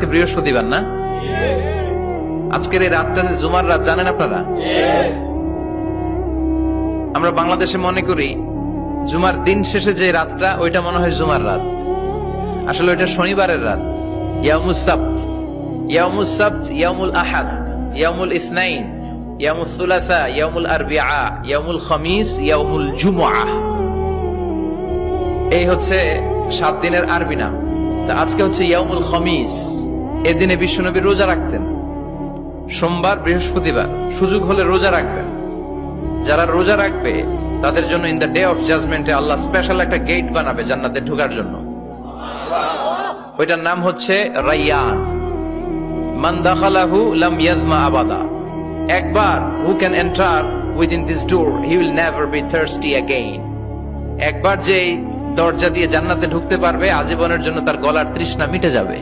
আজকে বৃহস্পতিবার না? আজকের এই রাতটা যে জুমার রাত জানেন আপনারা? আমরা বাংলাদেশে মনে করি জুমার দিন শেষে যে রাতটা ওইটা মনে হয় জুমার রাত, আসলে ওইটা শনিবারের রাত। ইয়াউমুস সাবত, ইয়াউমুস সাবত, ইয়াউমুল আহাদ, ইয়াউমুল ইসনাইন, ইয়াউমুল সুলাসা, ইয়াউমুল আরবিআ, ইয়াউমুল খামিস, ইয়াউমুল জুমআহ। এই হচ্ছে 7 দিনের আরবি নাম। তা আজকে হচ্ছে ইয়াউমুল খামিস। এদিনে বিশ্বনবী রোজা রাখতেন, সোমবার বৃহস্পতিবার সুযোগ হলে রোজা রাখবেন। যারা রোজা রাখবে তাদের জন্য ইন দ্য ডে অফ জাজমেন্টে আল্লাহ স্পেশাল একটা গেট বানাবে জান্নাতে ঢোকার জন্য। ওইটার নাম হচ্ছে রাইয়ান। মান দাখালাহু লাম ইয়াজমা আবাদা। একবার who can enter within this door he will never be thirsty again. একবার যে দরজা দিয়ে জান্নাতে ঢুকতে পারবে আজীবনের জন্য তার গলার তৃষ্ণা মিটে যাবে।